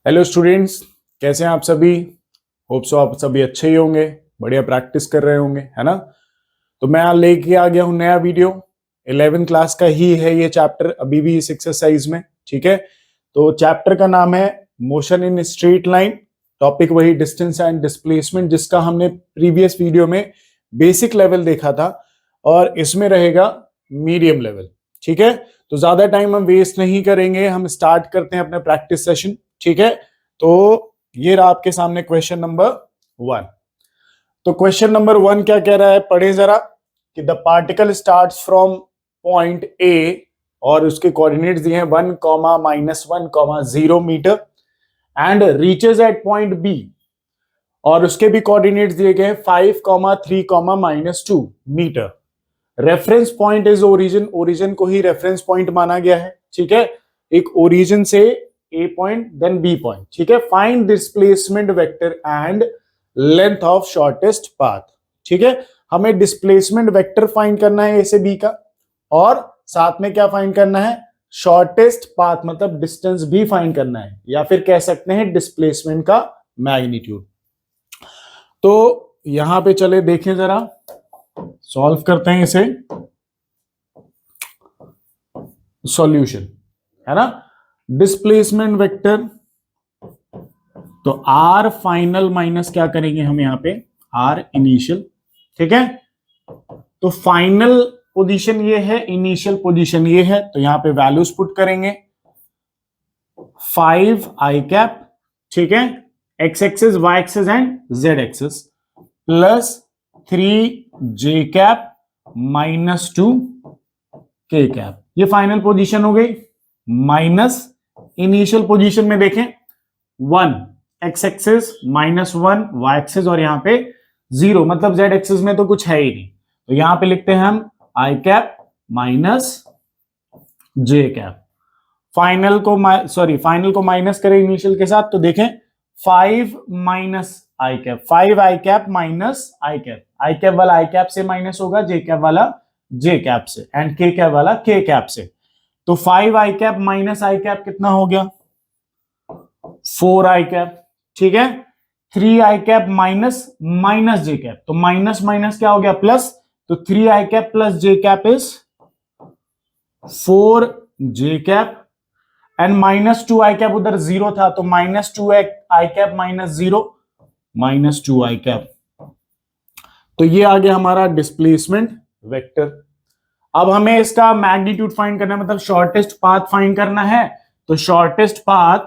Hello students, कैसे हैं आप सभी। होप सो आप सभी अच्छे ही होंगे, बढ़िया प्रैक्टिस कर रहे होंगे, है ना। तो मैं लेके आ गया हूं नया वीडियो। 11th क्लास का ही है ये चैप्टर, अभी भी इस एक्सरसाइज में। ठीक है, तो चैप्टर का नाम है motion in straight line. Topic वही डिस्टेंस एंड डिस्प्लेसमेंट, जिसका हमने प्रीवियस वीडियो में बेसिक लेवल देखा था, और इसमें रहेगा मीडियम लेवल। ठीक है, तो ज्यादा टाइम हम वेस्ट नहीं करेंगे, हम स्टार्ट करते हैं अपना प्रैक्टिस सेशन। ठीक है, तो ये रहा आपके सामने क्वेश्चन नंबर 1। तो क्वेश्चन नंबर 1 क्या कह रहा है, पढ़े जरा। कि the particle starts from point A, और उसके कोऑर्डिनेट्स दिए हैं 1, -1, 0 metre, and reaches at point B, और उसके भी कोऑर्डिनेट्स दिए गए 5, 3, -2 metre. Reference point is origin, origin को ही रेफरेंस पॉइंट माना गया है। ठीक है, एक ओरिजिन से ए पॉइंट देन बी पॉइंट। ठीक है, find displacement vector and length of shortest path. ठीक है, हमें डिस्प्लेसमेंट वेक्टर फाइंड करना है ए से बी का, और साथ में क्या फाइंड करना है, शॉर्टेस्ट पाथ मतलब डिस्टेंस भी फाइंड करना है, या फिर कह सकते हैं डिस्प्लेसमेंट का मैग्नीट्यूड। तो यहां पे चले देखें जरा, सॉल्व करते हैं इसे। सॉल्यूशन है ना, डिस्प्लेसमेंट वेक्टर, तो आर फाइनल माइनस क्या करेंगे हम यहां पे, आर इनिशियल। ठीक है, तो फाइनल पोजीशन ये है, इनिशियल पोजीशन ये है, तो यहां पे वैल्यूज पुट करेंगे। 5 आई कैप, ठीक है, X axis, Y axis and Z axis, plus 3 J cap -2 K cap. ये फाइनल पोजीशन हो गई, माइनस इनिशियल पोजीशन में देखें 1 एक्स एक्सिस, -1 वाई एक्सिस, और यहां पे 0 मतलब जेड एक्सिस में तो कुछ है ही नहीं, तो यहां पे लिखते हैं हम आई कैप माइनस जे कैप। फाइनल को माइनस करें इनिशियल के साथ, तो देखें 5 माइनस आई कैप, 5 आई कैप माइनस आई कैप, आई कैप वाला आई कैप से माइनस होगा, जे कैप वाला जे कैप से, एंड के कैप वाला के कैप से। तो 5 आई कैप माइनस आई कैप कितना हो गया, 4 आई कैप। ठीक है, 3 I cap minus minus J cap, तो माइनस माइनस क्या हो गया, प्लस, तो 3 I cap plus J cap is 4 J cap, and -2 I cap उधर 0 था, तो -2 आई कैप -0 -2 आई कैप। तो ये आ गया हमारा डिस्प्लेसमेंट वेक्टर। अब हमें इसका मैग्नीट्यूड फाइंड करना है, मतलब शॉर्टेस्ट पाथ फाइंड करना है। तो शॉर्टेस्ट पाथ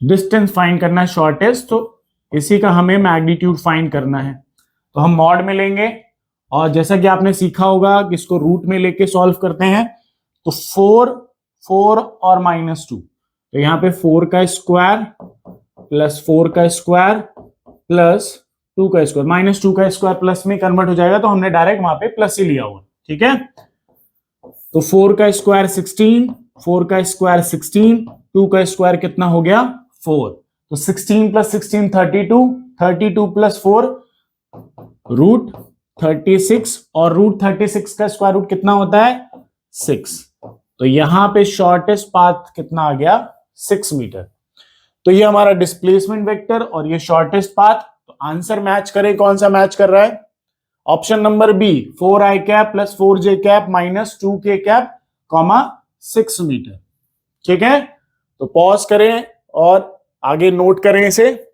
डिस्टेंस फाइंड करना है शॉर्टेस्ट, तो इसी का हमें मैग्नीट्यूड फाइंड करना है। तो हम मॉड में लेंगे, और जैसा कि आपने सीखा होगा कि इसको रूट में लेके सॉल्व करते हैं। तो 4 और -2, तो यहां पे 4 का स्क्वायर प्लस 4 का स्क्वायर प्लस 2 का स्क्वायर, -2 का स्क्वायर प्लस में कन्वर्ट हो जाएगा, तो हमने डायरेक्ट वहां पे प्लस ही लिया हुआ। ठीक है, तो 4 का स्क्वायर 16, 4 का स्क्वायर 16, 2 का स्क्वायर कितना हो गया 4, तो 16 + 16 32, 32 + 4 √36, और √36 का स्क्वायर रूट कितना होता है 6। तो यहां पे शॉर्टेस्ट पाथ कितना आ गया 6 मीटर। तो ये हमारा डिस्प्लेसमेंट वेक्टर और ये शॉर्टेस्ट पाथ। तो आंसर मैच करें, कौन सा मैच कर रहा है, ऑप्शन नंबर बी, 4 आई cap plus 4 J cap -2 K cap, 6 metre. ठीक है, तो पॉज करें और आगे नोट करें इसे,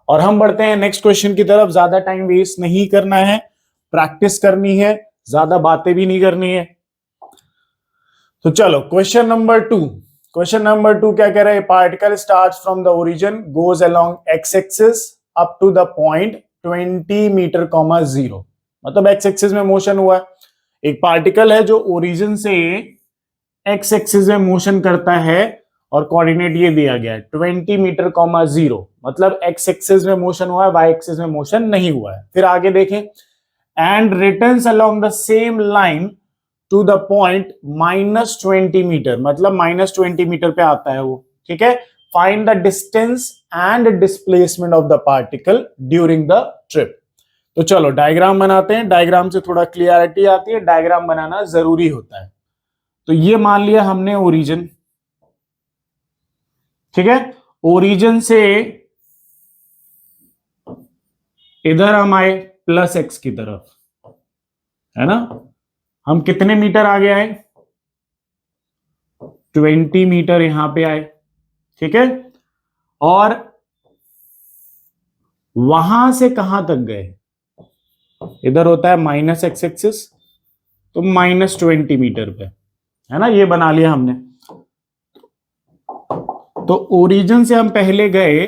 और हम बढ़ते हैं नेक्स्ट क्वेश्चन की तरफ। ज्यादा टाइम वेस्ट नहीं करना है, प्रैक्टिस करनी है, ज्यादा बातें भी नहीं करनी है। तो चलो क्वेश्चन नंबर 2। क्वेश्चन नंबर 2 क्या कह रहा है, particle starts from the origin, goes along X axis up to the point 20 metre, 0, मतलब एक्स एक्सिस में मोशन हुआ है। एक पार्टिकल है जो ओरिजिन से एक्स एक्सिस में मोशन करता है, और कोऑर्डिनेट ये दिया गया है 20 मीटर, 0, मतलब एक्स एक्सिस में मोशन हुआ है, वाई एक्सिस में मोशन नहीं हुआ है। फिर आगे देखें, and returns along the same line to the point -20 metre, मतलब -20 मीटर पे आता है वो। ठीक है, find the distance and displacement of the particle during the trip. तो चलो डायग्राम बनाते हैं, डायग्राम से थोड़ा क्लियरिटी आती है, डायग्राम बनाना जरूरी होता है। तो ये मान लिया हमने ओरिजिन, ठीक है। ओरिजिन से इधर हम आए प्लस एक्स की तरफ, है ना। हम कितने मीटर आगे आए, 20 मीटर यहां पे आए, ठीक है। और वहां से कहां तक गए, इधर होता है माइनस एक्स एक्सिस, तो -20 मीटर पे, है ना। ये बना लिया हमने। तो ओरिजिन से हम पहले गए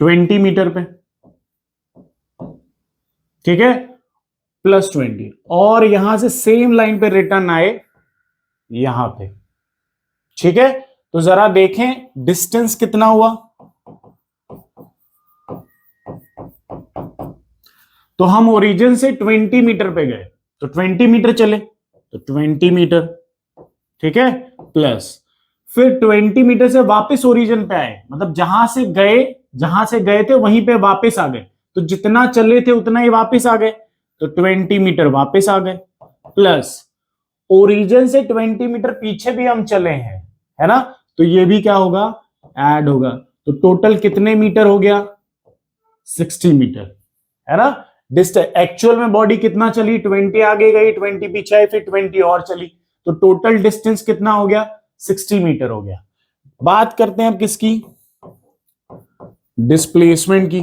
20 मीटर पे, ठीक है, +20, और यहां से सेम लाइन पे रिटर्न आए यहां पे, ठीक है। तो जरा देखें डिस्टेंस कितना हुआ। तो हम ओरिजिन से 20 मीटर पे गए, तो 20 मीटर चले, तो 20 मीटर, ठीक है, प्लस फिर 20 मीटर से वापस ओरिजिन पे आए, मतलब जहां से गए थे वहीं पे वापस आ गए, तो जितना चले थे उतना ही वापस आ गए, तो 20 मीटर वापस आ गए, प्लस ओरिजिन से 20 मीटर पीछे भी हम चले हैं, है ना। तो ये भी क्या होगा, ऐड होगा। तो टोटल कितने मीटर हो गया, 60 मीटर, है ना। डिस्टेंस एक्चुअल में बॉडी कितना चली, 20 आगे गई, 20 पीछे आई, फिर 20 और चली, तो टोटल डिस्टेंस कितना हो गया, 60 मीटर हो गया। बात करते हैं अब किसकी, डिस्प्लेसमेंट की।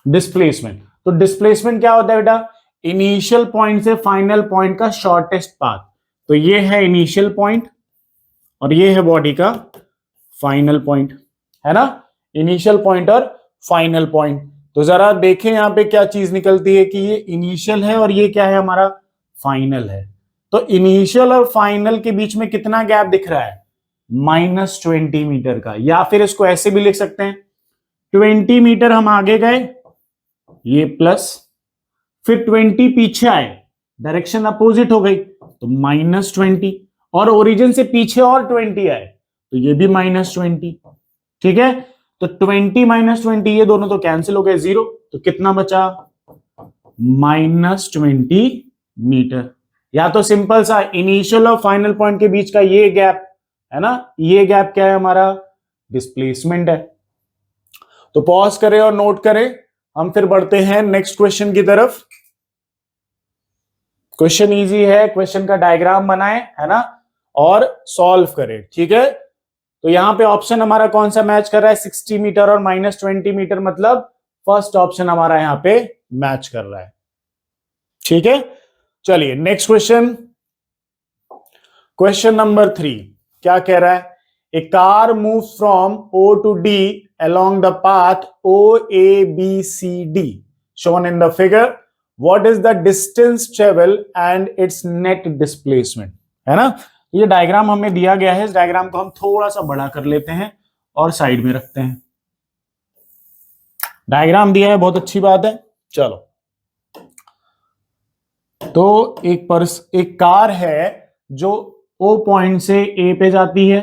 डिस्प्लेसमेंट, तो डिस्प्लेसमेंट क्या होता है बेटा, इनिशियल पॉइंट से फाइनल पॉइंट का शॉर्टेस्ट पाथ। तो ये है इनिशियल पॉइंट और ये है बॉडी का फाइनल पॉइंट, है ना। इनिशियल पॉइंट और फाइनल पॉइंट। तो जरा देखें यहां पे क्या चीज निकलती है कि ये इनिशियल है और ये क्या है, हमारा फाइनल है। तो इनिशियल और फाइनल के बीच में कितना गैप दिख रहा है, -20 मीटर का। या फिर इसको ऐसे भी लिख सकते हैं, 20 मीटर हम आगे गए, ये प्लस, फिर 20 पीछे आए, डायरेक्शन अपोजिट हो गई, तो -20, और ओरिजिन से पीछे और 20 आए, तो ये भी -20, ठीक है। तो 20 -20 ये दोनों तो कैंसिल हो गए, 0, तो कितना बचा, -20 मीटर। या तो सिंपल सा इनिशियल और फाइनल पॉइंट के बीच का ये गैप, है ना, ये गैप क्या है, हमारा डिस्प्लेसमेंट है। तो पॉज करें और नोट करें, हम फिर बढ़ते हैं नेक्स्ट क्वेश्चन की तरफ। क्वेश्चन इजी है, क्वेश्चन का डायग्राम बनाएं, है ना, और सॉल्व करें, ठीक है। तो यहां पे ऑप्शन हमारा कौन सा मैच कर रहा है, 60 मीटर और -20 मीटर, मतलब फर्स्ट ऑप्शन हमारा यहां पे मैच कर रहा है, ठीक है। चलिए नेक्स्ट क्वेश्चन, क्वेश्चन नंबर 3 क्या कह रहा है, a car move from O to D along the path OABCD shown in the figure. What is the distance travel and its net displacement, है ना। ये डायग्राम हमें दिया गया है, इस डायग्राम को हम थोड़ा सा बड़ा कर लेते हैं और साइड में रखते हैं। डायग्राम दिया है, बहुत अच्छी बात है। चलो, तो एक कार है जो O पॉइंट से A पे जाती है,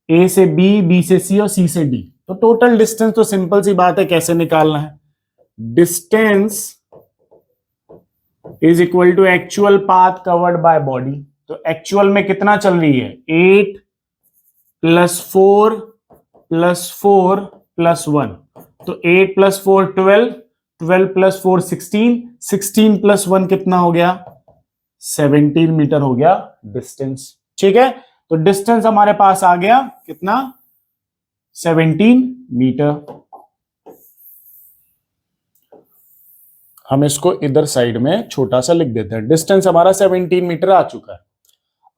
A से B, B से C और C से D। तो टोटल डिस्टेंस तो सिंपल सी बात है, कैसे निकालना है, distance is equal to actual path covered by body. तो एक्चुअल में कितना चल रही है, 8 + 4 + 4 + 1, तो 8 + 4 12, 12 + 4 16, 16 + 1 कितना हो गया, 17 मीटर हो गया डिस्टेंस, ठीक है। तो डिस्टेंस हमारे पास आ गया कितना, 17 मीटर। हम इसको इधर साइड में छोटा सा लिख देते हैं, डिस्टेंस हमारा 17 मीटर आ चुका है।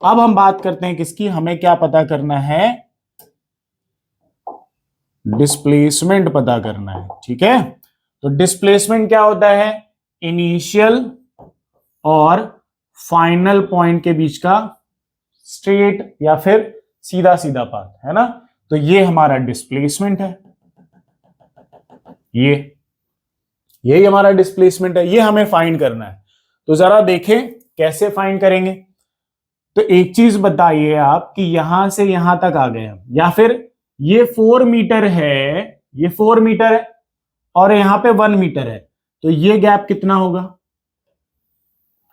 अब हम बात करते हैं किसकी, हमें क्या पता करना है, डिस्प्लेसमेंट पता करना है, ठीक है। तो डिस्प्लेसमेंट क्या होता है, इनिशियल और फाइनल पॉइंट के बीच का स्ट्रेट या फिर सीधा सीधा पाथ, है ना। तो ये हमारा डिस्प्लेसमेंट है, यही हमारा डिस्प्लेसमेंट है, ये हमें फाइंड करना है। तो जरा देखें कैसे फाइंड करेंगे। तो एक चीज बताइए आप कि यहां से यहां तक आ गए हम, या फिर ये 4 मीटर है, ये 4 मीटर है और यहां पे 1 मीटर है, तो ये गैप कितना होगा?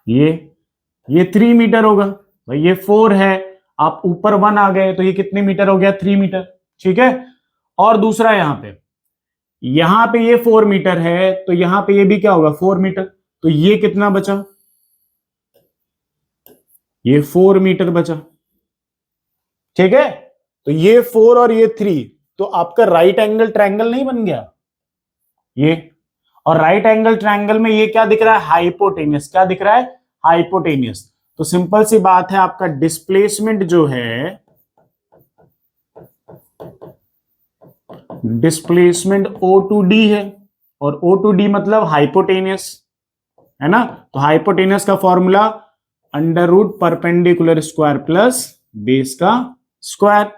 ये 3 मीटर होगा भाई। ये 4 है, आप ऊपर 1 आ गए तो ये कितने मीटर हो गया? 3 मीटर। ठीक है। और दूसरा यहां पे ये 4 मीटर है, तो यहां पे ये भी क्या होगा? 4 मीटर। तो ये कितना बचा? ये 4 मीटर बचा। ठीक है। तो ये 4 और ये 3, तो आपका राइट एंगल ट्रायंगल नहीं बन गया ये? और राइट एंगल ट्रायंगल में ये क्या दिख रहा है? हाइपोटेनियस। क्या दिख रहा है? हाइपोटेनियस। तो सिंपल सी बात है, आपका डिस्प्लेसमेंट जो है, डिस्प्लेसमेंट O2D है, और O2D मतलब हाइपोटेनियस, है ना? तो हाइपोटेनियस का formula under root perpendicular square plus base का स्क्वायर।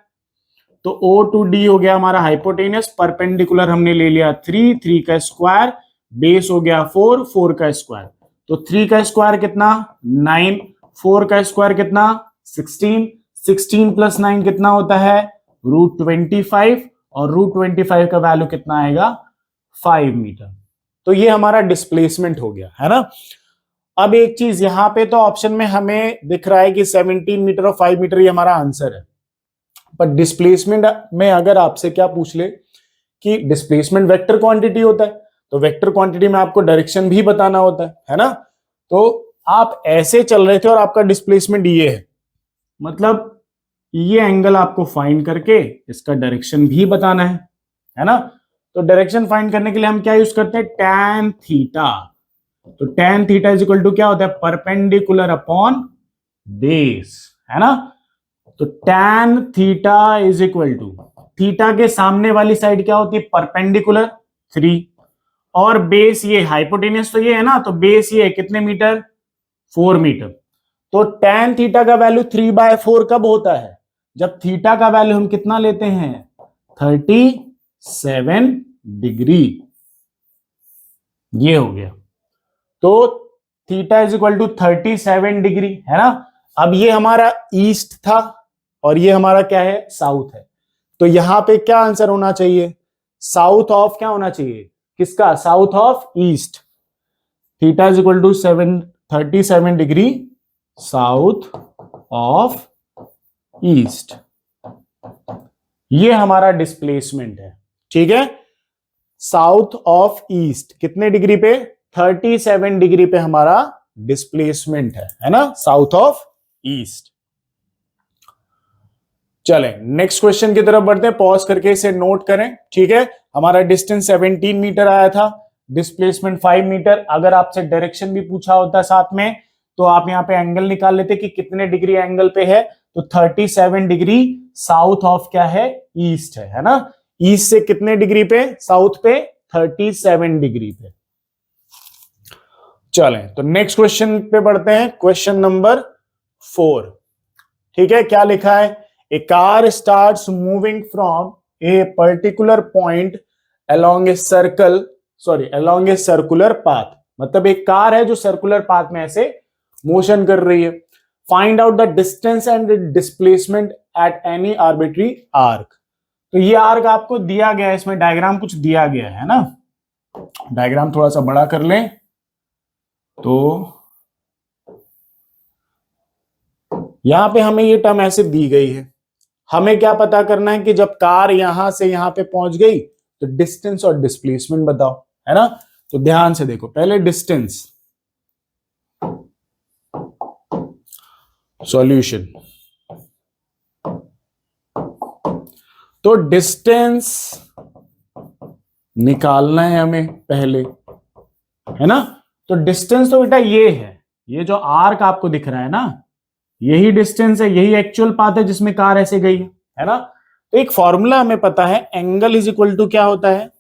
तो O2D हो गया हमारा हाइपोटेनियस, परपेंडिकुलर हमने ले लिया 3, 3 का स्क्वायर, बेस हो गया 4, 4 का स्क्वायर। तो 3 का स्क्वायर कितना? 9, 4 का स्क्वायर कितना? 16, 16 प्लस 9 कितना होता है? √25, और √25 का वैल्यू कितना आएगा? 5 मीटर। तो ये हमारा डिस्प्लेसमेंट हो गया, है ना? अब एक चीज यहां पे तो ऑप्शन में हमें दिख रहा है कि 17 मीटर और 5 मीटर, ये हमारा आंसर है। पर डिस्प्लेसमेंट में अगर आपसे क्या पूछ ले कि डिस्प्लेसमेंट वेक्टर क्वांटिटी होता है, तो वेक्टर क्वांटिटी में आपको डायरेक्शन भी बताना होता है ना? तो आप ऐसे चल रहे थे और आपका डिस्प्लेसमेंट ये है, मतलब ये एंगल आपको फाइंड करके इसका डायरेक्शन भी बताना है ना? तो डायरेक्शन फाइंड करने के लिए हम क्या यूज करते हैं? Tan theta. तो tan theta is equal to क्या होता है? परपेंडिकुलर अपॉन बेस, है ना? तो tan theta is equal to, theta के सामने वाली साइड क्या होती है? परपेंडिकुलर 3, और बेस ये हाइपोटेनियस, तो ये है ना, तो बेस ये कितने मीटर? 4 मीटर। तो टैन थीटा का वैल्यू 3/4 कब होता है? जब थीटा का वैल्यू हम कितना लेते हैं? 37 डिग्री। ये हो गया। तो theta is equal to 37 degree, है ना? अब ये हमारा ईस्ट था और ये हमारा क्या है? साउथ है। तो यहां पे क्या आंसर होना चाहिए? साउथ ऑफ क्या होना चाहिए? किसका? South of east. Theta is equal to 37 degree south of east. ये हमारा डिस्प्लेसमेंट है। ठीक है। साउथ ऑफ ईस्ट कितने डिग्री पे? 37 डिग्री पे हमारा डिस्प्लेसमेंट है ना? South of east. चलें नेक्स्ट क्वेश्चन की तरफ बढ़ते हैं, पॉज करके इसे नोट करें। ठीक है। हमारा डिस्टेंस 17 मीटर आया था, डिस्प्लेसमेंट 5 मीटर। अगर आपसे डायरेक्शन भी पूछा होता साथ में, तो आप यहां पे एंगल निकाल लेते कि कितने डिग्री एंगल पे है। तो 37 डिग्री साउथ ऑफ क्या है? ईस्ट है ना? ईस्ट से कितने डिग्री पे? साउथ पे 37 डिग्री पे। चलें तो नेक्स्ट क्वेश्चन पे बढ़ते हैं, क्वेश्चन नंबर 4। ठीक है। क्या लिखा है? A car starts moving from a particular point along a circle, along a circular path। मतलब एक कार है जो सर्कुलर पाथ में ऐसे मोशन कर रही है। Find out the distance and displacement at any arbitrary arc. तो ये आर्क आपको दिया गया है, इसमें डायग्राम कुछ दिया गया है ना? डायग्राम थोड़ा सा बड़ा कर लें तो यहां पे हमें ये टर्म ऐसे दी गई है। हमें क्या पता करना है कि जब कार यहां से यहां पे पहुंच गई तो डिस्टेंस और डिस्प्लेसमेंट बताओ, है ना? तो ध्यान से देखो, पहले डिस्टेंस, सॉल्यूशन। तो डिस्टेंस निकालना है हमें पहले, है ना? तो डिस्टेंस तो बेटा ये है, ये जो आर्क आपको दिख रहा है ना, यही डिस्टेंस है, यही एक्चुअल पाथ है जिसमें कार ऐसे गई है ना? तो एक फॉर्मूला हमें पता है, एंगल इज इक्वल टू क्या होता है?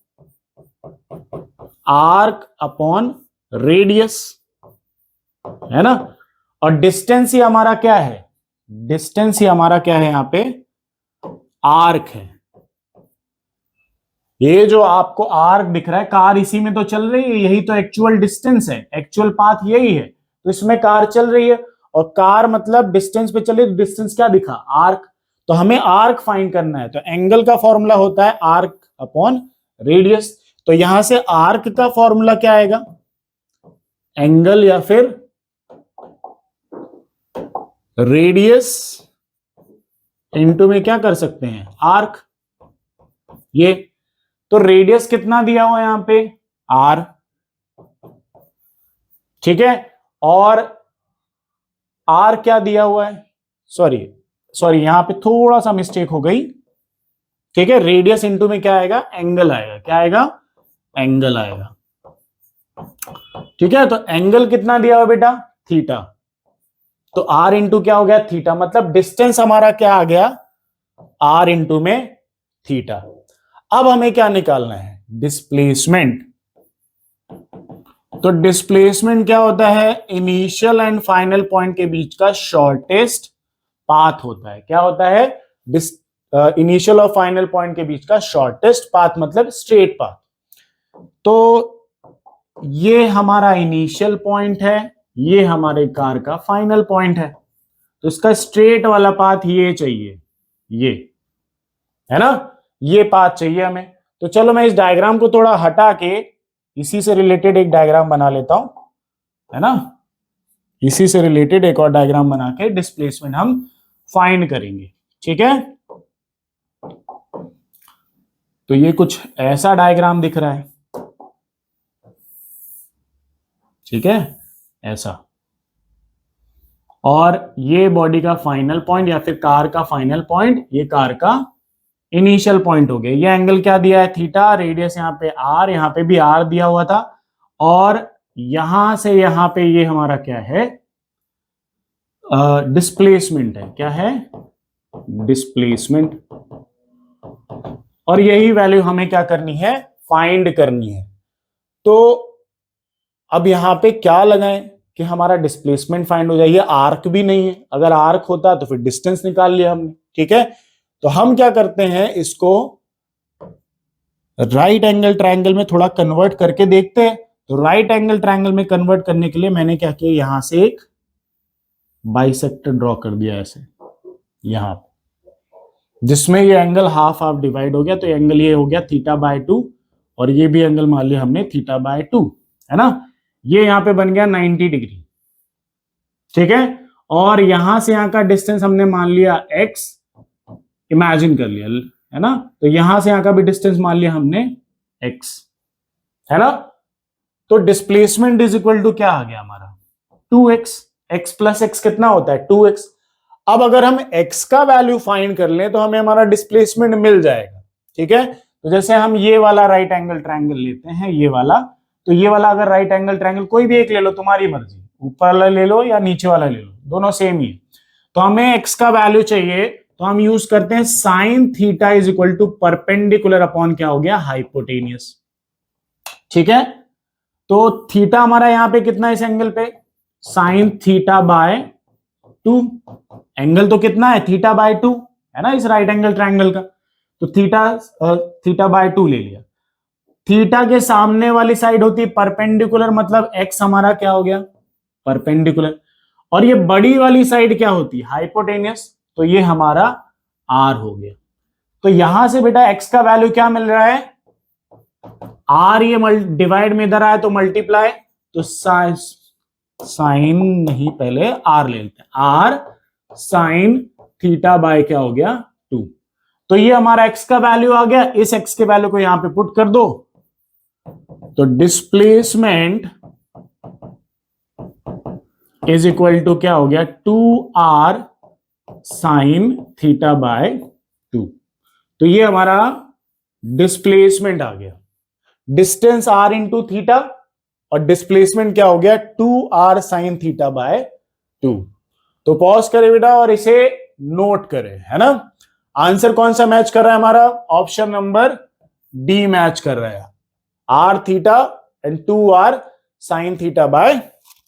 आर्क अपॉन रेडियस, है ना? और डिस्टेंस ही हमारा क्या है? डिस्टेंस ही हमारा क्या है? यहां पे आर्क है। ये जो आपको आर्क दिख रहा है, कार इसी में तो चल रही है, यही तो एक्चुअल डिस्टेंस है, एक्चुअल पाथ यही है, तो इसमें कार चल रही है। और कार मतलब डिस्टेंस पे चले तो डिस्टेंस क्या दिखा, आर्क, तो हमें आर्क फाइंड करना है। तो एंगल का फॉर्मूला होता है आर्क अपॉन रेडियस। तो यहां से आर्क का फॉर्मूला क्या आएगा, एंगल या फिर रेडियस इनटू में क्या कर सकते हैं, आर्क। ये तो रेडियस कितना दिया हुआ है यहां पे, आर, ठीक है, और आर क्या दिया हुआ है, सॉरी यहां पे थोड़ा सा मिस्टेक हो गई, ठीक है, रेडियस इनटू में क्या आएगा, एंगल आएगा, क्या आएगा, एंगल आएगा, ठीक है। तो एंगल कितना दिया हुआ बेटा, थीटा, तो आर इंटू क्या हो गया, थीटा, मतलब डिस्टेंस हमारा क्या आ गया, आर इंटू में थीटा। अब हमें क्या निकालना है, डिस्प्लेसमेंट। तो डिस्प्लेसमेंट क्या होता है, इनिशियल एंड फाइनल पॉइंट के बीच का शॉर्टेस्ट पाथ होता है। क्या होता है, इनिशियल और फाइनल पॉइंट के बीच का शॉर्टेस्ट पाथ, मतलब स्ट्रेट पाथ। तो ये हमारा इनिशियल पॉइंट है, ये हमारे कार का फाइनल पॉइंट है, तो इसका स्ट्रेट वाला पाथ ये चाहिए, ये है ना, ये पाथ चाहिए हमें। तो चलो मैं इस डायग्राम को थोड़ा हटा के इसी से रिलेटेड एक डायग्राम बना लेता हूं, है ना, इसी से रिलेटेड एक और डायग्राम बना के डिस्प्लेसमेंट हम फाइंड करेंगे, ठीक है। तो ये कुछ ऐसा डायग्राम दिख रहा है, ठीक है, ऐसा, और ये बॉडी का फाइनल पॉइंट या फिर कार का फाइनल पॉइंट, ये कार का इनिशियल पॉइंट हो गया। ये एंगल क्या दिया है, थीटा, रेडियस यहाँ पे आर, यहाँ पे भी आर दिया हुआ था, और यहां से यहां पे ये हमारा क्या है, डिस्प्लेसमेंट है, क्या है, डिस्प्लेसमेंट, और यही वैल्यू हमें क्या करनी है, फाइंड करनी है। तो अब यहां पे क्या लगाएं कि हमारा डिस्प्लेसमेंट फाइंड हो जाए, ये आर्क भी नहीं है, अगर आर्क होता तो फिर डिस्टेंस निकाल लिया हमने, ठीक है। तो हम क्या करते हैं, इसको राइट एंगल ट्रायंगल में थोड़ा कन्वर्ट करके देखते हैं। तो राइट एंगल ट्रायंगल में कन्वर्ट करने के लिए मैंने क्या किया, यहां से एक बाइसेक्टर ड्रॉ कर दिया ऐसे, यहां जिसमें ये एंगल हाफ हाफ डिवाइड हो गया, तो एंगल ये हो गया थीटा बाय 2, और ये भी एंगल मान लिया हमने थीटा बाय 2, है ना, ये यहां पे बन गया 90 डिग्री, ठीक है। और यहां से यहां का डिस्टेंस हमने मान लिया x, इमेजिन कर लिया, है ना, तो यहां से यहां का भी डिस्टेंस मान लिया हमने x, है ना। तो डिस्प्लेसमेंट इज इक्वल टू क्या आ गया हमारा, 2x, x प्लस x कितना होता है, 2x। अब अगर हम x का वैल्यू फाइंड कर लें तो हमें हमारा डिस्प्लेसमेंट मिल जाएगा, ठीक है। तो जैसे हम ये वाला राइट एंगल ट्रायंगल लेते हैं, ये वाला, तो ये वाला अगर राइट एंगल ट्रायंगल कोई भी एक ले लो, तुम्हारी मर्जी, ऊपर वाला ले लो या नीचे वाला ले लो, दोनों सेम ही है। तो हमें x का वैल्यू चाहिए, तो हम यूज करते हैं sine theta is equal to perpendicular upon क्या हो गया, हाइपोटेनियस, ठीक है। तो थीटा हमारा यहां पे कितना है इस एंगल पे, साइन थीटा बाय 2, एंगल तो कितना है, थीटा बाय 2, है ना, इस राइट एंगल ट्रायंगल का। तो थीटा बाय 2 ले लिया। थीटा के सामने वाली साइड होती है परपेंडिकुलर, मतलब एक्स हमारा क्या हो गया, परपेंडिकुलर, और ये बड़ी वाली साइड क्या होती है, हाइपोटेनियस, तो ये हमारा आर हो गया। तो यहां से बेटा एक्स का वैल्यू क्या मिल रहा है, आर, ये डिवाइड में इधर आया तो मल्टीप्लाई, तो साइन नहीं, पहले आर ले लेते हैं, आर साइन थीटा बाय क्या हो गया 2। तो ये हमारा एक्स का वैल्यू आ गया, इस एक्स के वैल्यू को यहां पे पुट कर दो, तो डिस्प्लेसमेंट इज इक्वल टू क्या हो गया, 2r साइन थीटा बाय 2। तो ये हमारा डिस्प्लेसमेंट आ गया, डिस्टेंस r इंटू थीटा, और डिस्प्लेसमेंट क्या हो गया, 2r साइन थीटा बाय 2। तो पॉज करें बेटा और इसे नोट करें, है ना। आंसर कौन सा मैच कर रहा है हमारा, ऑप्शन नंबर डी मैच कर रहा है, r theta and 2r sine theta by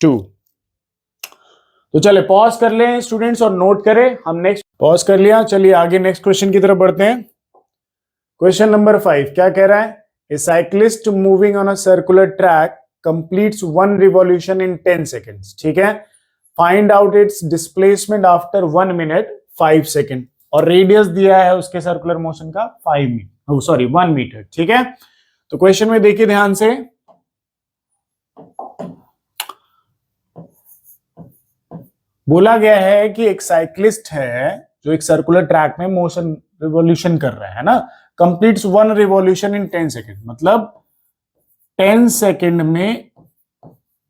2। तो चले पॉज कर लें स्टूडेंट्स और नोट करें, हम नेक्स्ट, पॉज कर लिया, चलिए आगे नेक्स्ट क्वेश्चन की तरफ बढ़ते हैं। क्वेश्चन नंबर 5 क्या कह रहा है, a cyclist moving on a circular track completes 1 revolution in 10 seconds, ठीक है। Find out its displacement after 1 minute 5 second, और रेडियस दिया है उसके सर्कुलर मोशन का 1 मीटर। ठीक है, तो क्वेश्चन में देखिए ध्यान से, बोला गया है कि एक साइक्लिस्ट है जो एक सर्कुलर ट्रैक में मोशन रिवॉल्यूशन कर रहा है ना, कंप्लीट्स 1 रिवॉल्यूशन इन 10 सेकेंड, मतलब 10 सेकेंड में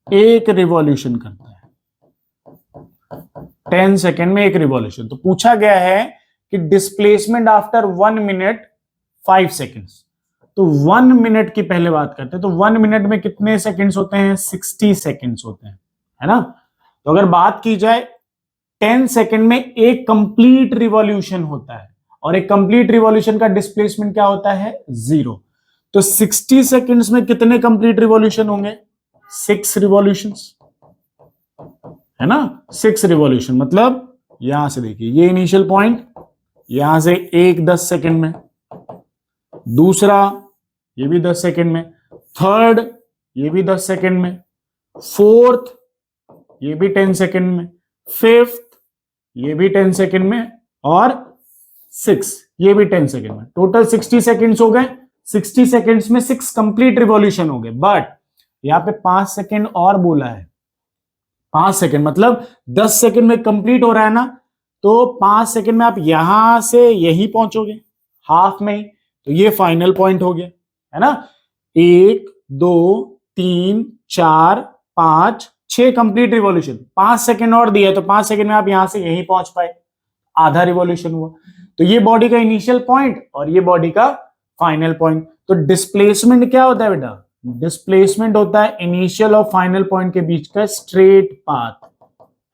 एक रिवॉल्यूशन करता है, 10 सेकेंड में एक रिवॉल्यूशन। तो पूछा गया है कि डिस्प्लेसमेंट आफ्टर 1 मिनट 5 सेकेंड्स, तो 1 मिनट की पहले बात करते हैं, तो 1 मिनट में कितने सेकेंड्स होते हैं, 60 सेकेंड्स होते हैं, है ना। तो अगर बात की जाए 10 सेकेंड में एक कंप्लीट रिवॉल्यूशन होता है, और एक कंप्लीट रिवॉल्यूशन का डिस्प्लेसमेंट क्या होता है, 0। तो 60 सेकेंड्स में कितने कंप्लीट रिवॉल्यूशन होंगे, 6 रिवॉल्यूशंस, है ना, 6 रिवॉल्यूशन। मतलब यहां से देखिए, ये इनिशियल पॉइंट, यहां से एक 10 सेकेंड में, दूसरा ये भी 10 सेकेंड में, थर्ड ये भी 10 सेकेंड में, फोर्थ ये भी 10 सेकेंड में, फिफ्थ ये भी 10 सेकेंड में, और 6 ये भी 10 सेकेंड में। टोटल 60 सेकेंड्स हो गए। 60 सेकेंड्स में 6 कंप्लीट रिवॉल्यूशन हो गए, बट यहां पे 5 सेकेंड और बोला है। 5 सेकेंड मतलब 10 सेकेंड में कंप्लीट हो रहा है ना, तो 5 सेकेंड में आप यहां से यहीं पहुंचोगे, हाफ में ही, तो ये फाइनल पॉइंट हो गया, है ना। 1 2 3 4 5 6 कंप्लीट रिवॉल्यूशन, 5 सेकेंड और दिया, तो 5 सेकेंड में आप यहां से यहीं पहुंच पाए, आधा रिवॉल्यूशन हुआ। तो ये बॉडी का इनिशियल पॉइंट और ये बॉडी का फाइनल पॉइंट। तो डिस्प्लेसमेंट क्या होता है बेटा, डिस्प्लेसमेंट होता है इनिशियल और फाइनल पॉइंट के बीच का स्ट्रेट पाथ,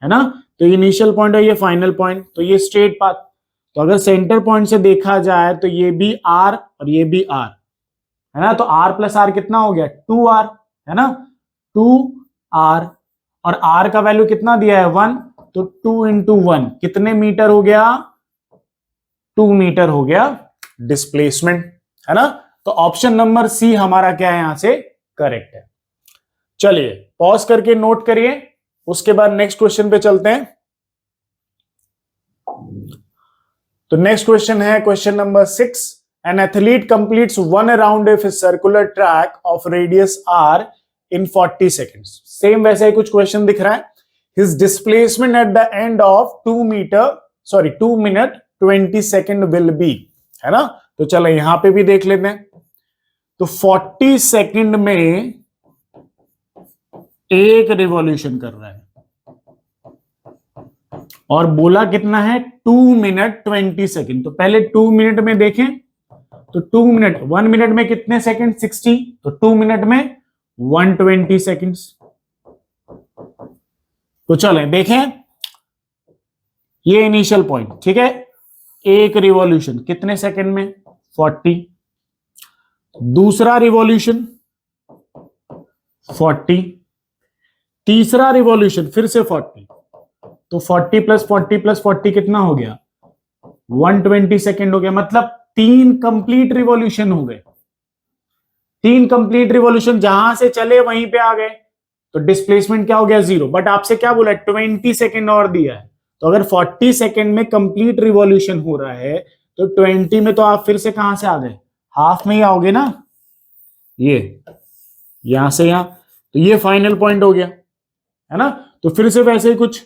है ना। तो इनिशियल पॉइंट है ये फाइनल पॉइंट, तो ये स्ट्रेट पाथ। तो अगर सेंटर पॉइंट से देखा जाए तो ये भी आर और ये भी आर, है ना। तो आर प्लस आर कितना हो गया, 2r, है ना, 2r, और r का वैल्यू कितना दिया है, 1, तो 2 इंटू 1 कितने मीटर हो गया, 2 मीटर हो गया डिस्प्लेसमेंट, है ना। तो ऑप्शन नंबर सी हमारा क्या है, यहां से करेक्ट है। चलिए पॉज करके नोट करिए, उसके बाद नेक्स्ट क्वेश्चन पे चलते हैं। तो नेक्स्ट क्वेश्चन है question number 6। An athlete completes 1 round of a circular track of radius r in 40 seconds. Same वैसे ही कुछ क्वेश्चन दिख रहा है। His displacement at the end of 2 minute 20 second will be, है ना। तो चलो यहां पे भी देख लेते हैं। तो 40 सेकेंड में एक रिवॉल्यूशन कर रहा है, और बोला कितना है, 2 मिनट 20 सेकेंड। तो पहले 2 मिनट में देखें, तो 2 मिनट, 1 मिनट में कितने सेकेंड, 60, तो 2 मिनट में 120 सेकेंड्स। तो चलें देखें, ये इनिशियल पॉइंट, ठीक है, एक रिवॉल्यूशन कितने सेकेंड में, 40, दूसरा रिवॉल्यूशन 40, तीसरा रिवॉल्यूशन फिर से 40, तो 40 प्लस 40 प्लस 40 कितना हो गया, 120 सेकेंड हो गया। मतलब 3 कंप्लीट रिवॉल्यूशन हो गए, 3 कंप्लीट रिवॉल्यूशन, जहां से चले वहीं पे आ गए, तो डिस्प्लेसमेंट क्या हो गया, 0। बट आपसे क्या बोला है, 20 सेकेंड और दिया है। तो अगर 40 सेकेंड में कंप्लीट रिवॉल्यूशन हो रहा है, तो 20 में तो आप फिर से कहां से आ गए, हाफ में ही आओगे ना, ये यहां से यहां, तो ये फाइनल पॉइंट हो गया, है ना। तो फिर से वैसे ही कुछ,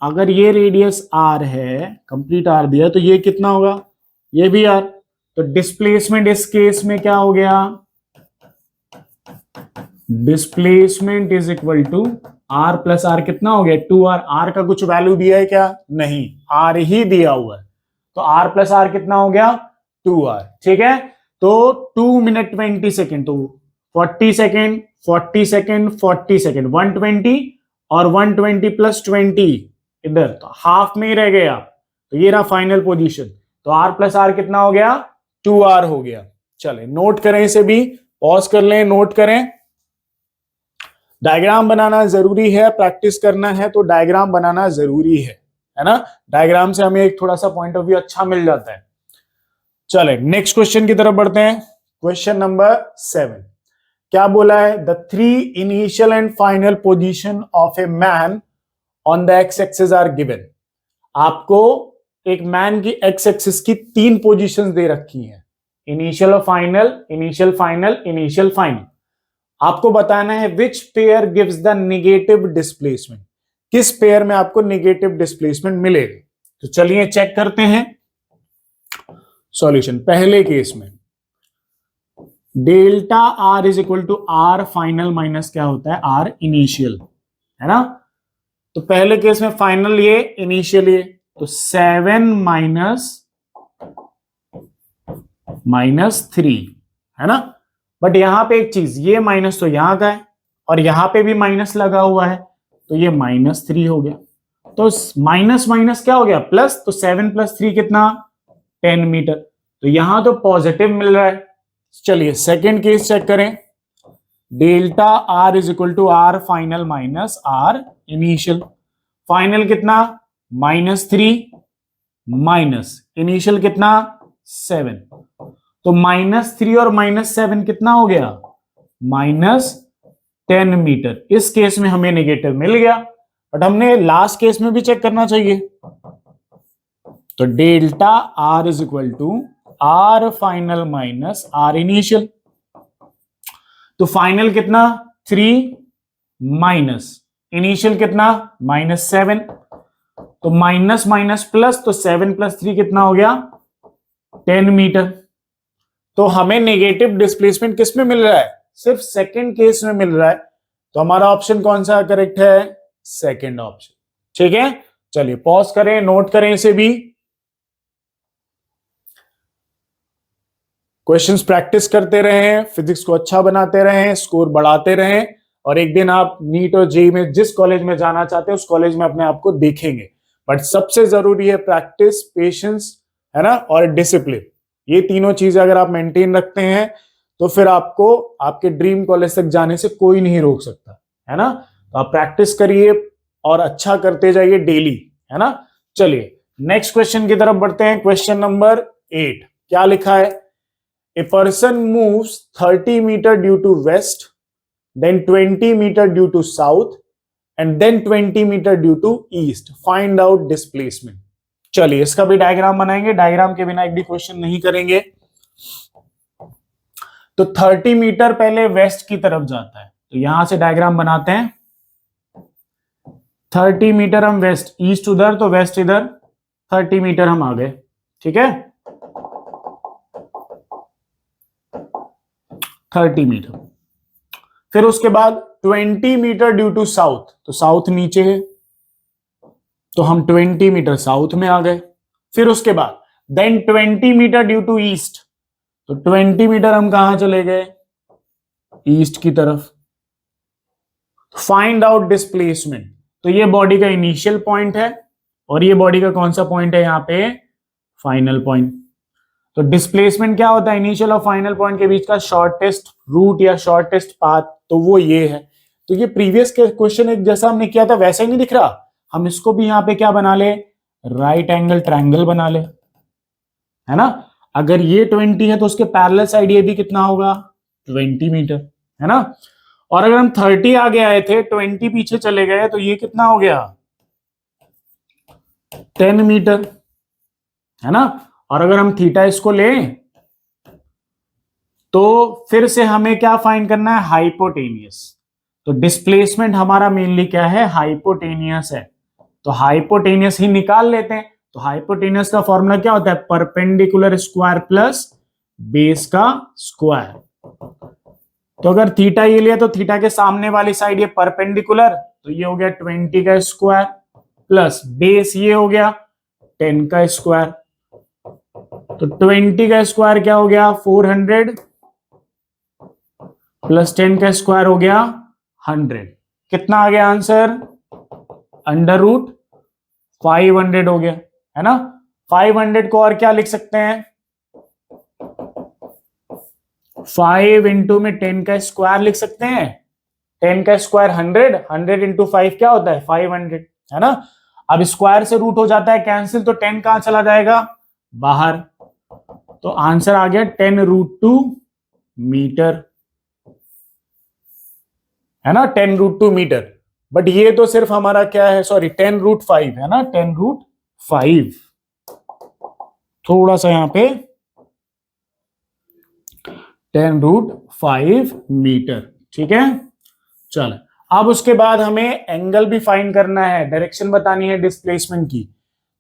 अगर ये रेडियस r है, कंप्लीट r दिया, तो ये कितना होगा, ये भी r। तो डिस्प्लेसमेंट इस केस में क्या हो गया, displacement is equal to r plus r, कितना हो गया, 2r। r का कुछ वैल्यू दिया है क्या, नहीं, r ही दिया हुआ है, तो r प्लस r कितना हो गया, 2r, ठीक है। तो 2 मिनट 20 सेकेंड, तो 40 सेकेंड 40 सेकेंड 40 सेकेंड, 120, और 120 प्लस 20 इधर, तो हाफ में ही रह गया, तो ये रहा फाइनल पोजीशन। तो r प्लस r कितना हो गया, 2r हो गया। चले नोट करें, इसे भी पॉज कर लें, नोट करें। डायग्राम बनाना जरूरी है, प्रैक्टिस करना है तो डायग्राम बनाना जरूरी है ना। डायग्राम से हमें एक थोड़ा सा पॉइंट ऑफ व्यू अच्छा मिल जाता है। चले नेक्स्ट क्वेश्चन की तरफ बढ़ते हैं। क्वेश्चन नंबर 7, क्या बोला है, the 3 initial and final position of a man on the X axis are given. आपको एक मैन की एक्स एक्सिस की 3 पोजीशंस दे रखी हैं, इनिशियल और final, initial final, initial final. आपको बताना है which pair gives the negative displacement, किस पेयर में आपको नेगेटिव डिस्प्लेसमेंट मिलेगा। तो चलिए चेक करते हैं सॉल्यूशन। पहले केस में delta R is equal to R final minus क्या होता है, आर इनिशियल, है ना। तो पहले केस में फाइनल ये, इनिशियल ये, तो 7 माइनस 3, है ना। बट यहां पे एक चीज, ये माइनस तो यहां का है और यहां पे भी माइनस लगा हुआ है, तो ये -3 हो गया। तो माइनस माइनस क्या हो गया, प्लस। तो 7 + 3 कितना, 10 मीटर। तो यहां तो पॉजिटिव मिल रहा है। चलिए सेकेंड केस चेक करें। Delta R is equal to R final minus R initial. Final कितना, -3 माइनस इनिशियल कितना, 7। तो -3 और -7 कितना हो गया, -10 मीटर। इस केस में हमें नेगेटिव मिल गया, बट हमने लास्ट केस में भी चेक करना चाहिए। तो delta R is equal to R final minus R initial. तो फाइनल कितना, 3 माइनस इनिशियल कितना, -7। तो माइनस माइनस प्लस, तो 7 + 3 कितना हो गया, 10 मीटर। तो हमें नेगेटिव डिस्प्लेसमेंट किस में मिल रहा है, सिर्फ सेकंड केस में मिल रहा है। तो हमारा ऑप्शन कौन सा करेक्ट है, सेकंड ऑप्शन। ठीक है, चलिए पॉज करें, नोट करें इसे भी। क्वेश्चंस प्रैक्टिस करते रहें, फिजिक्स को अच्छा बनाते रहें, स्कोर बढ़ाते रहें, और एक दिन आप नीट और जेईई में जिस कॉलेज में जाना चाहते हैं उस कॉलेज में अपने आप को देखेंगे। बट सबसे जरूरी है प्रैक्टिस, पेशेंस, है ना, और डिसिप्लिन। ये तीनों चीजें अगर आप मेंटेन रखते हैं तो फिर आपको आपके ड्रीम कॉलेज तक जाने से कोई नहीं रोक सकता, है ना। तो आप प्रैक्टिस करिए और अच्छा करते जाइए डेली, है ना। चलिए नेक्स्ट क्वेश्चन की तरफ बढ़ते हैं। क्वेश्चन नंबर 8 क्या लिखा है, a person moves 30 metre due to west, then 20 meter due to south and then 20 meter due to east. Find out displacement. चलिए इसका भी डायग्राम बनाएंगे, डायग्राम के बिना एक भी क्वेश्चन नहीं करेंगे। तो 30 मीटर पहले वेस्ट की तरफ जाता है, तो यहां से डायग्राम बनाते हैं। 30 मीटर हम वेस्ट, ईस्ट उधर तो वेस्ट इधर, 30 मीटर हम आ गए, ठीक है। 30 मीटर, फिर उसके बाद 20 मीटर ड्यू टू साउथ, तो साउथ नीचे है तो हम 20 मीटर साउथ में आ गए। फिर उसके बाद then 20 metre due to east, तो 20 मीटर हम कहां चले गए, ईस्ट की तरफ। फाइंड आउट डिस्प्लेसमेंट, तो ये बॉडी का इनिशियल पॉइंट है और ये बॉडी का कौन सा पॉइंट है, यहां पे फाइनल पॉइंट। तो डिस्प्लेसमेंट क्या होता है, इनिशियल और फाइनल पॉइंट के बीच का शॉर्टेस्ट रूट या शॉर्टेस्ट पाथ, तो वो ये है। तो ये प्रीवियस क्वेश्चन एक जैसा हमने किया था वैसा ही नहीं दिख रहा, हम इसको भी यहां पे क्या बना ले, राइट एंगल ट्रायंगल बना ले, है ना। अगर ये 20 है तो उसके पैरेलल साइड ये भी कितना होगा, 20 मीटर, है ना। और अगर हम 30 आगे आए थे, 20 पीछे चले गए, तो ये कितना हो गया, 10 मीटर, है ना। और अगर हम थीटा इसको लें तो फिर से हमें क्या फाइंड करना है, हाइपोटेनियस। तो डिस्प्लेसमेंट हमारा मेनली क्या है, हाइपोटेनियस है, तो हाइपोटेनियस ही निकाल लेते हैं। तो हाइपोटेनियस का फॉर्मूला क्या होता है, परपेंडिकुलर स्क्वायर प्लस बेस का स्क्वायर। तो अगर थीटा ये लिया तो थीटा के सामने वाली साइड ये परपेंडिकुलर, तो ये हो गया 20 का स्क्वायर, प्लस बेस ये हो गया 10 का स्क्वायर। तो 20 का स्क्वायर क्या हो गया, 400, प्लस 10 का स्क्वायर हो गया 100। कितना आ गया आंसर, √500 हो गया, है ना। 500 को और क्या लिख सकते हैं, 5 इंटू में 10 का स्क्वायर लिख सकते हैं। 10 का स्क्वायर 100, 100 इंटू 5 क्या होता है, 500, है ना। अब स्क्वायर से रूट हो जाता है कैंसिल, तो 10 कहां चला जाएगा, बाहर। तो आंसर आ गया 10√2 मीटर, है ना, 10√2 मीटर। बट ये तो सिर्फ हमारा क्या है, सॉरी 10√5 है ना, 10√5, थोड़ा सा यहां पे 10√5 मीटर, ठीक है। चलो अब उसके बाद हमें एंगल भी फाइंड करना है, डायरेक्शन बतानी है डिस्प्लेसमेंट की,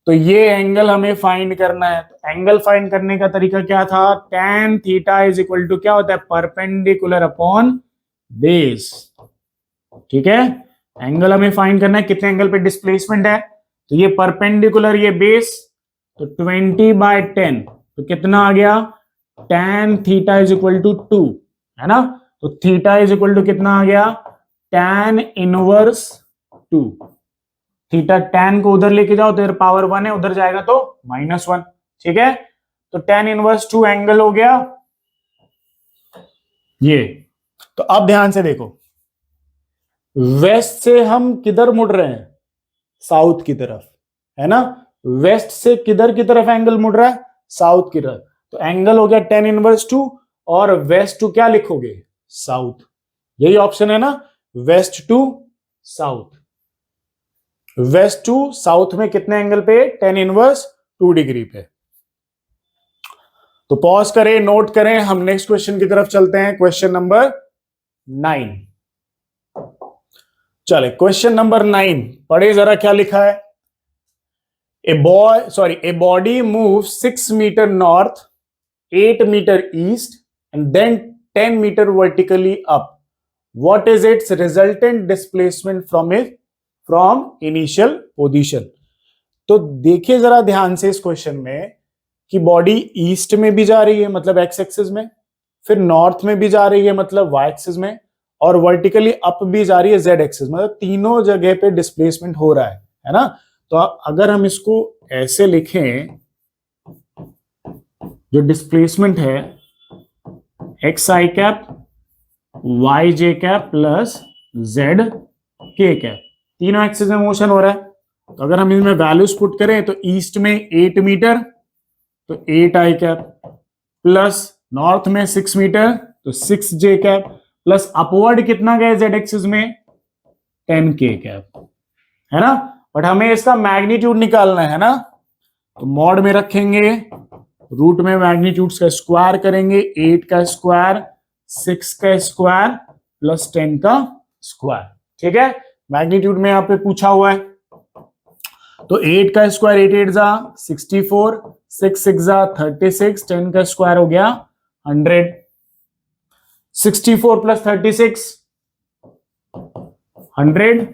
तो ये एंगल हमें फाइंड करना है। तो एंगल फाइंड करने का तरीका क्या था, tan theta is equal to क्या होता है, परपेंडिकुलर अपॉन बेस, ठीक है। एंगल हमें फाइंड करना है, कितने एंगल पे डिस्प्लेसमेंट है, तो ये परपेंडिकुलर, ये बेस, तो 20/10, तो कितना आ गया, tan theta is equal to 2, है ना। तो थीटा इज इक्वल टू कितना आ गया, tan इनवर्स 2, थीटा tan को उधर लेके जाओ तो इधर पावर 1 है, उधर जाएगा तो -1, ठीक है। तो tan इनवर्स 2 एंगल हो गया ये। तो अब ध्यान से देखो, वेस्ट से हम किधर मुड़ रहे हैं, साउथ की तरफ, है ना। वेस्ट से किधर की तरफ एंगल मुड़ रहा है, साउथ की तरफ। तो एंगल हो गया tan इनवर्स 2, और वेस्ट टू क्या लिखोगे, साउथ, यही ऑप्शन है ना, west to south. West to south में कितने एंगल पे, tan इनवर्स 2 डिग्री पे। तो पॉज करें, नोट करें, हम नेक्स्ट क्वेश्चन की तरफ चलते हैं, क्वेश्चन नंबर 9। चले क्वेश्चन नंबर 9 पढ़े जरा, क्या लिखा है। A body move 6 metre north, 8 metre east and then 10 metre vertically up, what is its resultant displacement from initial position. तो देखिए जरा ध्यान से इस क्वेश्चन में कि बॉडी ईस्ट में भी जा रही है मतलब एक्स एक्सिस में, फिर नॉर्थ में भी जा रही है मतलब वाई एक्सिस में, और वर्टिकली अप भी जा रही है जेड एक्सिस, मतलब तीनों जगह पे डिस्प्लेसमेंट हो रहा है ना। तो अगर हम इसको ऐसे लिखें, जो डिस्प्लेसमेंट है एक्स आई कैप वाई जे कैप प्लस जेड के कैप, तीनों एक्सिस में मोशन हो रहा है। तो अगर हम इनमें वैल्यूज पुट करें तो ईस्ट में 8 मीटर तो 8 आई कैप, प्लस नॉर्थ में 6 मीटर तो 6 जे कैप, प्लस अपवर्ड कितना गया जेड एक्सिस में 10 के कैप, है ना। बट हमें इसका मैग्नीट्यूड निकालना है ना, तो मॉड में रखेंगे, रूट में मैग्नीट्यूड्स का स्क्वायर करेंगे, 8 का स्क्वायर, 6 का स्क्वायर प्लस 10 का स्क्वायर, ठीक है। मैग्नीट्यूड में यहाँ पे पूछा हुआ है, तो 8 का स्क्वायर 8 8 जा 64, 6 6 जा 36, 10 का स्क्वायर हो गया 100, 64 प्लस 36 100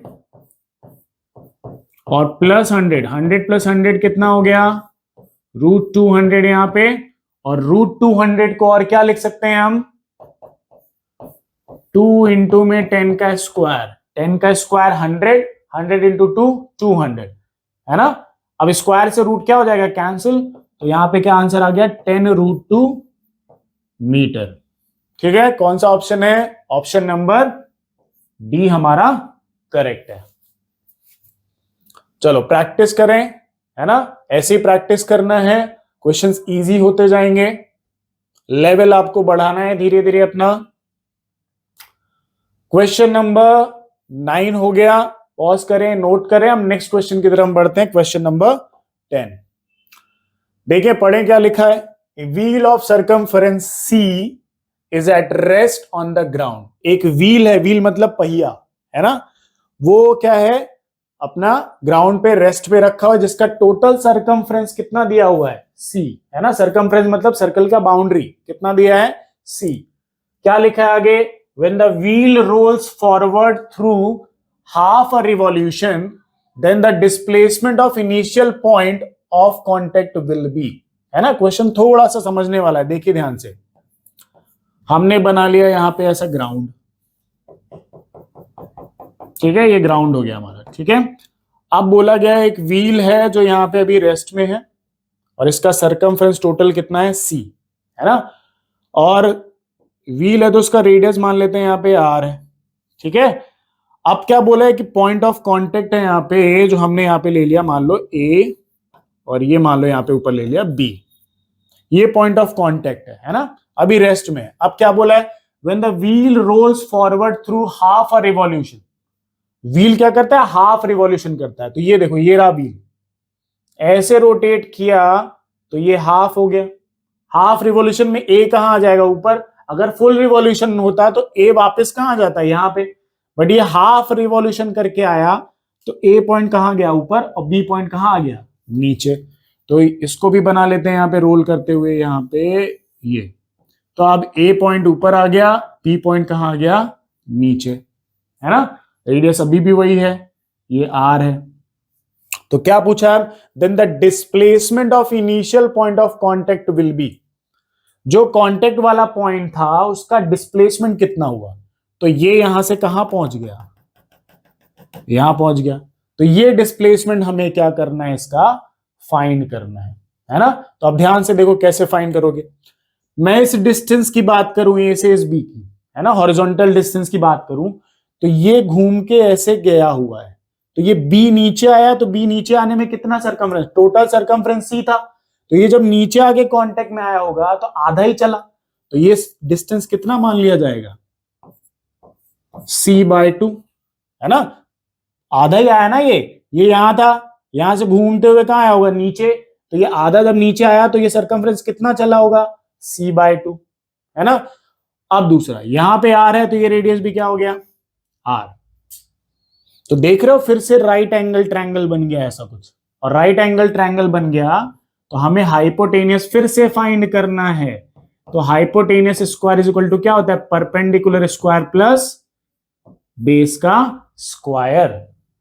और प्लस 100, 100 प्लस 100 कितना हो गया, √200 यहां पे, और √200 को और क्या लिख सकते हैं हम, 2 इंटू में 10 का स्क्वायर, 10 का स्क्वायर 100, 100 इंटू 2 200, है ना। अब स्क्वायर से रूट क्या हो जाएगा, कैंसिल, तो यहां पे क्या आंसर आ गया 10√2 मीटर, ठीक है। कौन सा ऑप्शन है, ऑप्शन नंबर डी हमारा करेक्ट है। चलो प्रैक्टिस करें, है ना, ऐसे ही प्रैक्टिस करना है, क्वेश्चंस इजी होते जाएंगे, लेवल आपको बढ़ाना है धीरे धीरे अपना। क्वेश्चन नंबर 9 हो गया, पॉज करें, नोट करें, हम नेक्स्ट क्वेश्चन की तरफ बढ़ते हैं, क्वेश्चन नंबर 10। देखिए पढ़ें क्या लिखा है, wheel of circumference C is at rest on the ground. एक व्हील है, व्हील मतलब पहिया, है ना, वो क्या है, अपना ग्राउंड पे रेस्ट पे रखा हुआ है, जिसका टोटल सर्कमफ्रेंस कितना दिया हुआ है, सी, है ना। सर्कमफ्रेंस मतलब सर्कल का बाउंड्री कितना दिया है, सी। क्या लिखा है आगे, when the wheel rolls forward through half a revolution then the displacement of initial point of contact will be, है ना। क्वेश्चन थोड़ा सा समझने वाला है, देखिए ध्यान से। हमने बना लिया यहां पे ऐसा ग्राउंड, ठीक है, ये ग्राउंड हो गया हमारा, ठीक है। अब बोला गया एक व्हील है जो यहाँ पे अभी रेस्ट में है, और इसका सर्कमफ्रेंस टोटल कितना है, सी, है ना। और व्हील है तो उसका रेडियस मान लेते हैं यहाँ पे आर है, ठीक है। अब क्या बोला है कि पॉइंट ऑफ कांटेक्ट है यहाँ पे, जो हमने यहाँ पे ले लिया मान लो ए, और ये मान लो यहाँ पे ऊपर ले लिया बी, ये पॉइंट ऑफ कांटेक्ट है ना, अभी रेस्ट में। अब क्या बोला है, when the wheel rolls forward through half a revolution, wheel क्या करता है, हाफ रिवॉल्यूशन करता है। तो ये देखो, ये रहा व्हील, ऐसे रोटेट किया तो ये हाफ हो गया। हाफ रिवॉल्यूशन में ए कहां आ जाएगा, ऊपर। अगर फुल रिवॉल्यूशन होता तो ए वापस कहां जाता है, यहां पे। बट ये हाफ रिवॉल्यूशन करके आया तो ए पॉइंट कहां गया, ऊपर, और बी पॉइंट कहां आ गया, नीचे। तो इसको भी बना लेते हैं यहां पे रोल करते हुए, यहां पे ये। तो अब ए पॉइंट ऊपर आ गया, बी पॉइंट कहां आ गया, नीचे, है ना। रेडियस अभी भी वही है, ये आर है। तो क्या पूछा है, then the displacement of initial point of contact will be, जो कांटेक्ट वाला पॉइंट था उसका डिस्प्लेसमेंट कितना हुआ। तो ये यहां से कहां पहुंच गया, यहां पहुंच गया। तो ये डिस्प्लेसमेंट हमें क्या करना है, इसका फाइंड करना है ना। तो अब ध्यान से देखो कैसे फाइंड करोगे। मैं इस डिस्टेंस की बात करूं, ए से इस बी की, है ना, हॉरिजॉन्टल डिस्टेंस की बात करूं, तो ये घूम के ऐसे गया हुआ है। तो ये बी नीचे आया, तो बी नीचे आने में कितना सर्कमफ्रेंस, टोटल सर्कमफ्रेंस सी था। तो ये जब नीचे आके कांटेक्ट में आया होगा तो आधा ही चला। तो ये डिस्टेंस कितना मान लिया जाएगा, c/2, है ना। आधा ही आया ना, ये यहां था, यहां से घूमते हुए कहां आया होगा, नीचे। तो ये आधा जब नीचे आया तो ये सर्कमफ्रेंस कितना चला होगा, c/2, है ना। अब दूसरा, यहां पे r है तो ये रेडियस भी क्या हो गया, r। तो देख रहे हो, फिर से राइट एंगल ट्रायंगल बन गया ऐसा कुछ। और राइट एंगल ट्रायंगल बन गया तो हमें हाइपोटेनियस फिर से फाइंड करना है। तो hypotenuse square is equal to क्या होता है, परपेंडिकुलर स्क्वायर प्लस बेस का स्क्वायर,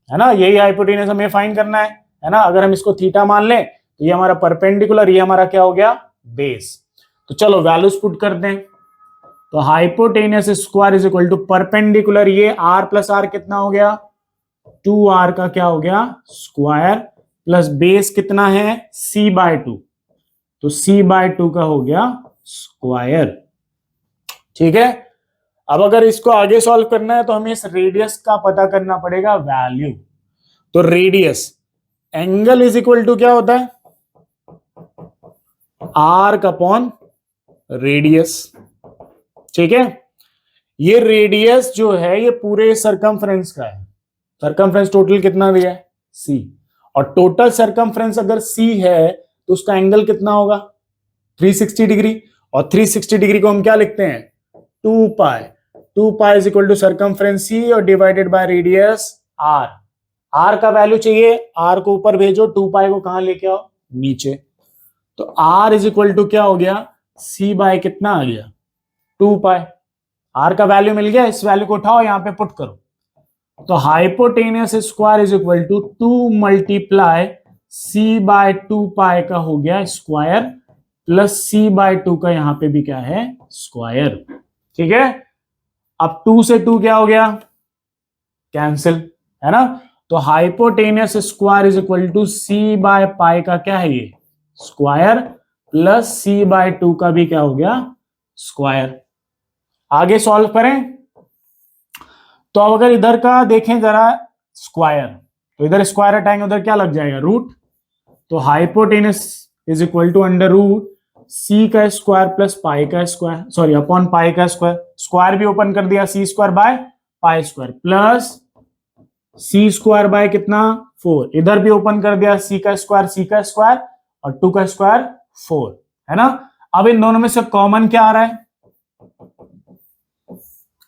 है ना। यही हाइपोटेनियस हमें फाइंड करना है ना। अगर हम इसको थीटा मान लें तो ये हमारा परपेंडिकुलर, ये हमारा क्या हो गया, बेस। तो चलो वैल्यूज पुट कर दें। तो hypotenuse square is equal to perpendicular, ये r प्लस r कितना हो गया, 2r का क्या हो गया, स्क्वायर, प्लस बेस कितना है, c/2, तो c/2 का हो गया स्क्वायर। ठीक है। अब अगर इसको आगे सॉल्व करना है तो हमें इस रेडियस का पता करना पड़ेगा वैल्यू। तो radius, angle is equal to क्या होता है, आर्क अपॉन रेडियस। ठीक है। ये रेडियस जो है ये पूरे सरकमफ्रेंस का है। सरकमफ्रेंस टोटल कितना दिया है, c, और टोटल सरकमफ्रेंस अगर c है तो उसका एंगल कितना होगा, 360 डिग्री। और 360 डिग्री को हम क्या लिखते हैं, 2 pi. 2 pi is equal to circumference c और divided by radius r। r का वैल्यू चाहिए, r को ऊपर भेजो, 2 पाई को कहां लेके आओ, नीचे। तो r इज इक्वल टू क्या हो गया, c बाय कितना आ गया, 2 पाई। r का वैल्यू मिल गया, इस वैल्यू को उठाओ, यहां पे पुट करो। तो hypotenuse square is equal to 2 multiply c/2 pi का हो गया स्क्वायर, प्लस c/2 का यहां पे भी क्या है, स्क्वायर। ठीक है। अब 2 से 2 क्या हो गया, कैंसिल, है ना। तो hypotenuse square is equal to c/पाई का क्या है, ये स्क्वायर, प्लस c/2 का भी क्या हो गया, स्क्वायर। आगे सॉल्व करें तो अब अगर इधर का देखें जरा स्क्वायर, तो इधर स्क्वायर हटाएंगे, उधर क्या लग जाएगा, रूट। तो hypotenuse is equal to under root C का स्क्वायर प्लस पाई का स्क्वायर, सॉरी अपॉन पाई का स्क्वायर। स्क्वायर भी ओपन कर दिया, C square by pi square, plus C square by कितना, 4। इधर भी ओपन कर दिया, सी का स्क्वायर और 2 का स्क्वायर 4, है ना। अब इन दोनों में से कॉमन क्या आ रहा है,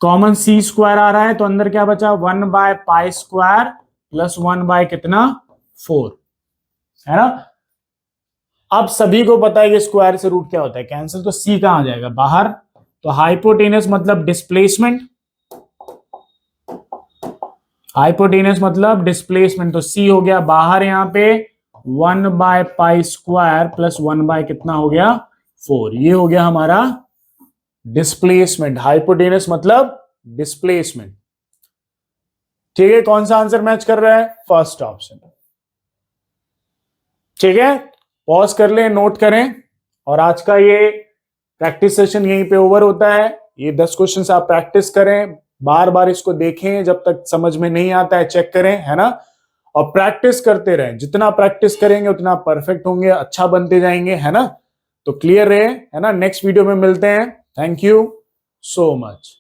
कॉमन सी स्क्वायर आ रहा है, तो अंदर क्या बचा, 1 by pi square plus 1 by कितना, 4, है ना। अब सभी को पता है कि स्क्वायर से रूट क्या होता है, कैंसिल। तो सी कहां आ जाएगा, बाहर। तो हाइपोटेनस मतलब डिस्प्लेसमेंट, हाइपोटेनस मतलब डिस्प्लेसमेंट, तो सी हो गया बाहर, यहां पे 1 by pi square plus 1 by कितना हो गया, 4। ये हो गया हमारा डिस्प्लेसमेंट। हाइपोटेनस मतलब डिस्प्लेसमेंट। ठीक है। कौन सा आंसर मैच कर रहा है, फर्स्ट ऑप्शन। ठीक है। पॉज कर लें, नोट करें। और आज का ये प्रैक्टिस सेशन यहीं पे ओवर होता है। ये 10 क्वेश्चंस आप प्रैक्टिस करें, बार बार इसको देखें, जब तक समझ में नहीं आता है चेक करें, है ना। और प्रैक्टिस करते रहें, जितना प्रैक्टिस करेंगे उतना परफेक्ट होंगे, अच्छा बनते जाएंगे, है ना। तो क्लियर रहे, है ना। नेक्स्ट वीडियो में मिलते हैं। Thank you so much.